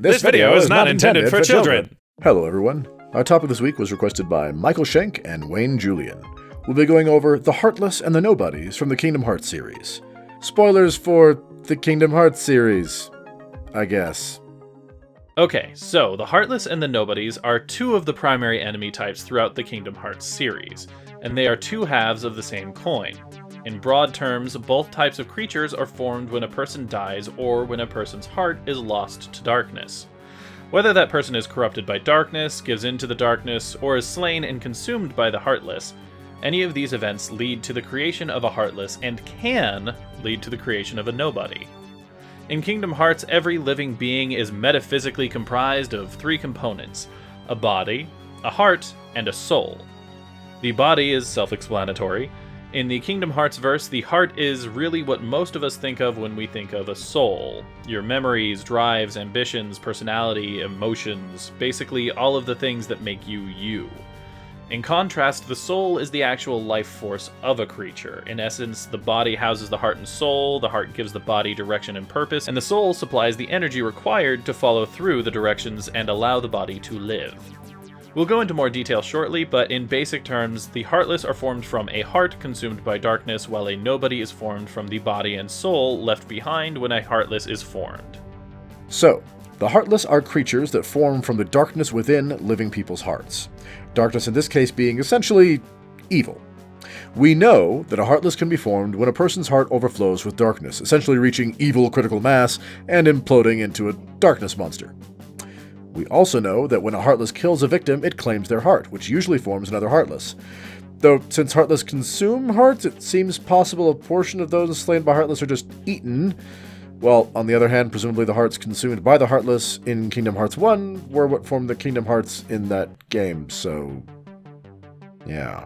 This video is not intended for children. Hello, everyone. Our topic this week was requested by Michael Schenk and Wayne Julian. We'll be going over the Heartless and the Nobodies from the Kingdom Hearts series. Spoilers for the Kingdom Hearts series, I guess. Okay, so the Heartless and the Nobodies are two of the primary enemy types throughout the Kingdom Hearts series, and they are two halves of the same coin. In broad terms, both types of creatures are formed when a person dies or when a person's heart is lost to darkness. Whether that person is corrupted by darkness, gives in to the darkness, or is slain and consumed by the Heartless, any of these events lead to the creation of a Heartless and can lead to the creation of a Nobody. In Kingdom Hearts, every living being is metaphysically comprised of three components: a body, a heart, and a soul. The body is self-explanatory. In the Kingdom Hearts verse, the heart is really what most of us think of when we think of a soul. Your memories, drives, ambitions, personality, emotions, basically all of the things that make you you. In contrast, the soul is the actual life force of a creature. In essence, the body houses the heart and soul, the heart gives the body direction and purpose, and the soul supplies the energy required to follow through the directions and allow the body to live. We'll go into more detail shortly, but in basic terms, the Heartless are formed from a heart consumed by darkness, while a Nobody is formed from the body and soul left behind when a Heartless is formed. So, the Heartless are creatures that form from the darkness within living people's hearts. Darkness in this case being essentially evil. We know that a Heartless can be formed when a person's heart overflows with darkness, essentially reaching evil critical mass and imploding into a darkness monster. We also know that when a Heartless kills a victim, it claims their heart, which usually forms another Heartless. Though, since Heartless consume hearts, it seems possible a portion of those slain by Heartless are just eaten. While, on the other hand, presumably the hearts consumed by the Heartless in Kingdom Hearts 1 were what formed the Kingdom Hearts in that game, so yeah.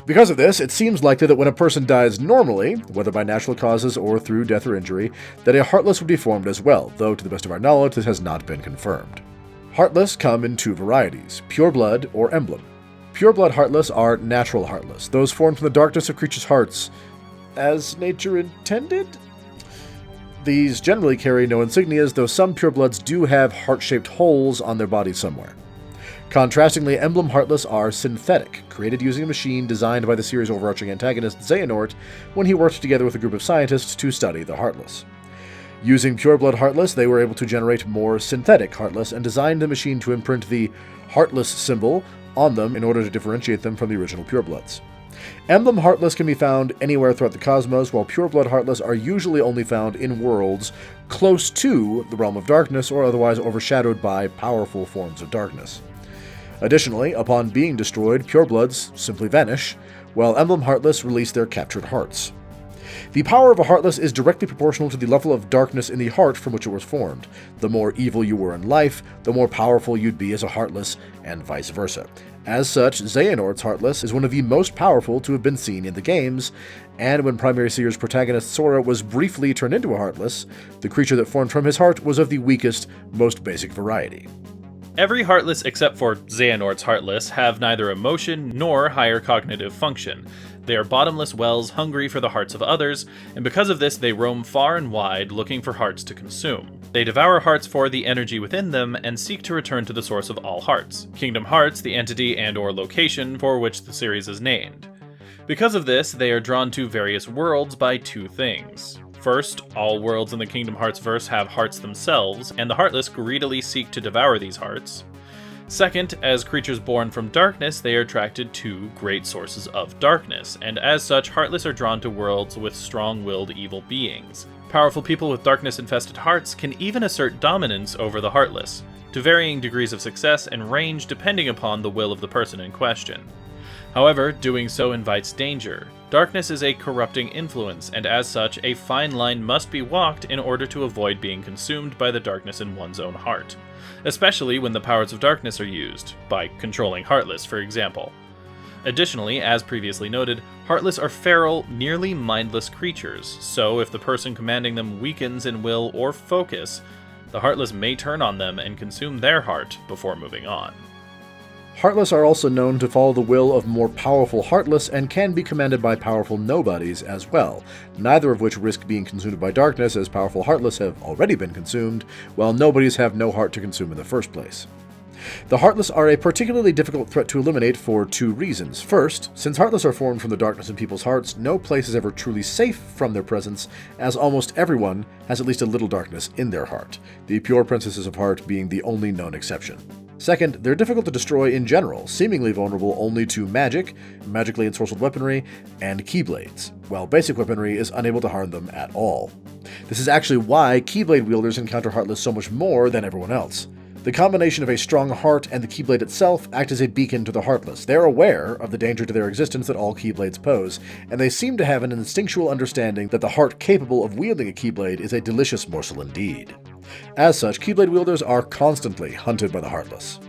Because of this, it seems likely that when a person dies normally, whether by natural causes or through death or injury, that a Heartless would be formed as well, though to the best of our knowledge this has not been confirmed. Heartless come in two varieties, Pure Blood or Emblem. Pure Blood Heartless are natural Heartless, those formed from the darkness of creatures' hearts, as nature intended? These generally carry no insignias, though some purebloods do have heart-shaped holes on their bodies somewhere. Contrastingly, Emblem Heartless are synthetic, created using a machine designed by the series' overarching antagonist Xehanort when he worked together with a group of scientists to study the Heartless. Using Pureblood Heartless, they were able to generate more synthetic Heartless and designed the machine to imprint the Heartless symbol on them in order to differentiate them from the original purebloods. Emblem Heartless can be found anywhere throughout the cosmos, while Pureblood Heartless are usually only found in worlds close to the realm of darkness or otherwise overshadowed by powerful forms of darkness. Additionally, upon being destroyed, purebloods simply vanish, while Emblem Heartless release their captured hearts. The power of a Heartless is directly proportional to the level of darkness in the heart from which it was formed. The more evil you were in life, the more powerful you'd be as a Heartless, and vice versa. As such, Xehanort's Heartless is one of the most powerful to have been seen in the games, and when Primary Seer's protagonist Sora was briefly turned into a Heartless, the creature that formed from his heart was of the weakest, most basic variety. Every Heartless except for Xehanort's Heartless have neither emotion nor higher cognitive function. They are bottomless wells hungry for the hearts of others, and because of this they roam far and wide looking for hearts to consume. They devour hearts for the energy within them and seek to return to the source of all hearts, Kingdom Hearts, the entity and/or location for which the series is named. Because of this, they are drawn to various worlds by two things. First, all worlds in the Kingdom Hearts verse have hearts themselves, and the Heartless greedily seek to devour these hearts. Second, as creatures born from darkness, they are attracted to great sources of darkness, and as such, Heartless are drawn to worlds with strong-willed evil beings. Powerful people with darkness-infested hearts can even assert dominance over the Heartless, to varying degrees of success and range depending upon the will of the person in question. However, doing so invites danger. Darkness is a corrupting influence, and as such, a fine line must be walked in order to avoid being consumed by the darkness in one's own heart, especially when the powers of darkness are used, by controlling Heartless, for example. Additionally, as previously noted, Heartless are feral, nearly mindless creatures, so if the person commanding them weakens in will or focus, the Heartless may turn on them and consume their heart before moving on. Heartless are also known to follow the will of more powerful Heartless and can be commanded by powerful Nobodies as well, neither of which risk being consumed by darkness, as powerful Heartless have already been consumed, while Nobodies have no heart to consume in the first place. The Heartless are a particularly difficult threat to eliminate for two reasons. First, since Heartless are formed from the darkness in people's hearts, no place is ever truly safe from their presence, as almost everyone has at least a little darkness in their heart, the pure Princesses of Heart being the only known exception. Second, they're difficult to destroy in general, seemingly vulnerable only to magic, magically ensorcelled weaponry, and keyblades, while basic weaponry is unable to harm them at all. This is actually why keyblade wielders encounter Heartless so much more than everyone else. The combination of a strong heart and the Keyblade itself act as a beacon to the Heartless. They are aware of the danger to their existence that all Keyblades pose, and they seem to have an instinctual understanding that the heart capable of wielding a Keyblade is a delicious morsel indeed. As such, Keyblade wielders are constantly hunted by the Heartless.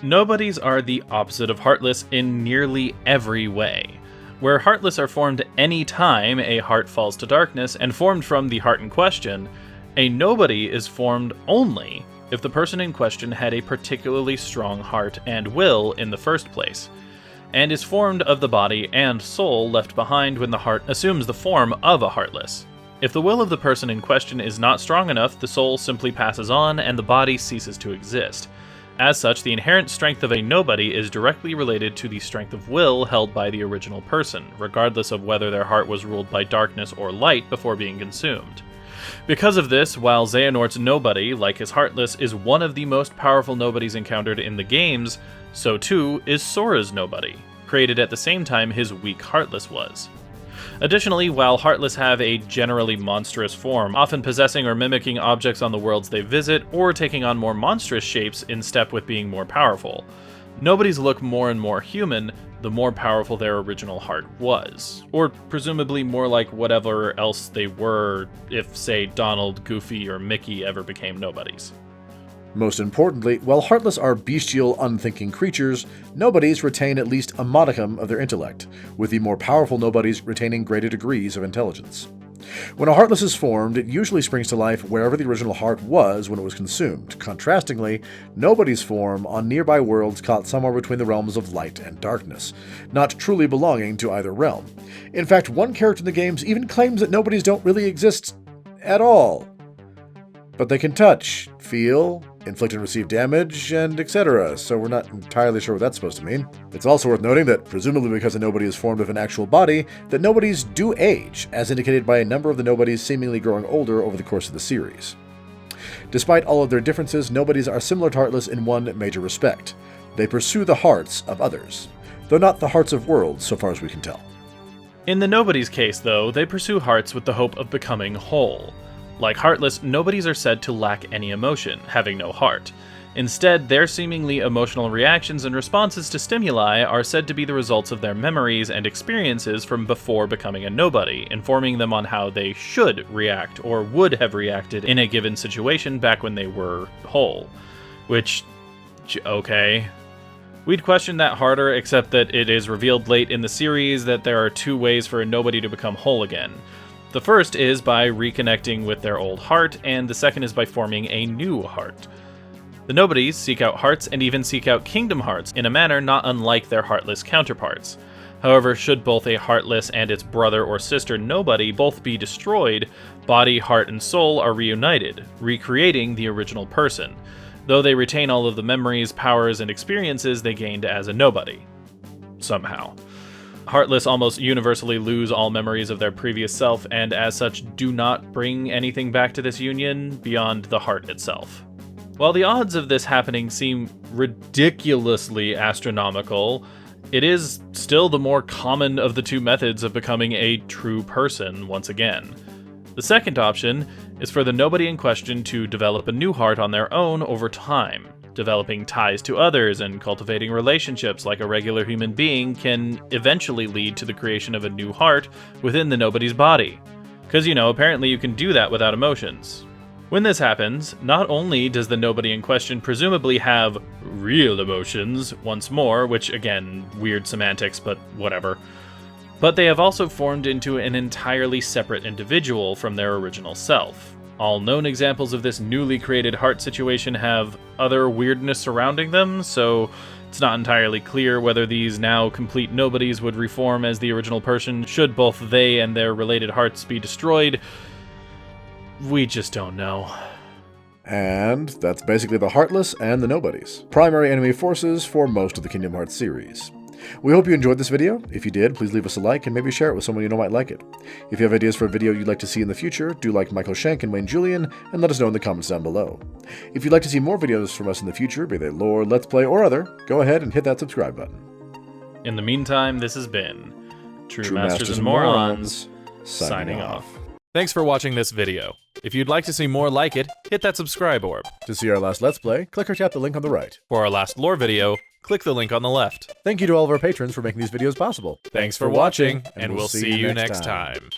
Nobodies are the opposite of Heartless in nearly every way. Where Heartless are formed any time a heart falls to darkness and formed from the heart in question, a Nobody is formed only if the person in question had a particularly strong heart and will in the first place, and is formed of the body and soul left behind when the heart assumes the form of a Heartless. If the will of the person in question is not strong enough, the soul simply passes on and the body ceases to exist. As such, the inherent strength of a Nobody is directly related to the strength of will held by the original person, regardless of whether their heart was ruled by darkness or light before being consumed. Because of this, while Xehanort's Nobody, like his Heartless, is one of the most powerful Nobodies encountered in the games, so too is Sora's Nobody, created at the same time his weak Heartless was. Additionally, while Heartless have a generally monstrous form, often possessing or mimicking objects on the worlds they visit, or taking on more monstrous shapes in step with being more powerful, Nobodies look more and more human the more powerful their original heart was, or presumably more like whatever else they were if, say, Donald, Goofy, or Mickey ever became Nobodies. Most importantly, while Heartless are bestial, unthinking creatures, Nobodies retain at least a modicum of their intellect, with the more powerful Nobodies retaining greater degrees of intelligence. When a Heartless is formed, it usually springs to life wherever the original heart was when it was consumed. Contrastingly, Nobodies form on nearby worlds caught somewhere between the realms of light and darkness, not truly belonging to either realm. In fact, one character in the games even claims that Nobodies don't really exist at all. But they can touch, feel, inflict and receive damage, and etc., so we're not entirely sure what that's supposed to mean. It's also worth noting that, presumably because a Nobody is formed of an actual body, that Nobodies do age, as indicated by a number of the Nobodies seemingly growing older over the course of the series. Despite all of their differences, Nobodies are similar to Heartless in one major respect. They pursue the hearts of others, though not the hearts of worlds, so far as we can tell. In the Nobodies case, though, they pursue hearts with the hope of becoming whole. Like Heartless, Nobodies are said to lack any emotion, having no heart. Instead, their seemingly emotional reactions and responses to stimuli are said to be the results of their memories and experiences from before becoming a Nobody, informing them on how they should react or would have reacted in a given situation back when they were whole. Which, okay. We'd question that harder, except that it is revealed late in the series that there are two ways for a Nobody to become whole again. The first is by reconnecting with their old heart, and the second is by forming a new heart. The Nobodies seek out hearts and even seek out kingdom hearts in a manner not unlike their Heartless counterparts. However, should both a Heartless and its brother or sister Nobody both be destroyed, body, heart, and soul are reunited, recreating the original person, though they retain all of the memories, powers, and experiences they gained as a Nobody. Somehow. Heartless almost universally lose all memories of their previous self, and as such do not bring anything back to this union beyond the heart itself. While the odds of this happening seem ridiculously astronomical, it is still the more common of the two methods of becoming a true person once again. The second option is for the Nobody in question to develop a new heart on their own over time. Developing ties to others and cultivating relationships like a regular human being can eventually lead to the creation of a new heart within the Nobody's body. Because, apparently you can do that without emotions. When this happens, not only does the Nobody in question presumably have real emotions once more, which again, weird semantics, but whatever, but they have also formed into an entirely separate individual from their original self. All known examples of this newly created heart situation have other weirdness surrounding them, so it's not entirely clear whether these now complete nobodies would reform as the original person should both they and their related hearts be destroyed. We just don't know. And that's basically the Heartless and the Nobodies, primary enemy forces for most of the Kingdom Hearts series. We hope you enjoyed this video. If you did, please leave us a like and maybe share it with someone you know might like it. If you have ideas for a video you'd like to see in the future, do like Michael Shank and Wayne Julian, and let us know in the comments down below. If you'd like to see more videos from us in the future, be they lore, let's play, or other, go ahead and hit that subscribe button. In the meantime, this has been True Masters and Morons, signing off. Thanks for watching this video. If you'd like to see more like it, hit that subscribe orb. To see our last Let's Play, click or tap the link on the right. For our last lore video, click the link on the left. Thank you to all of our patrons for making these videos possible. Thanks for watching, and we'll see you next time.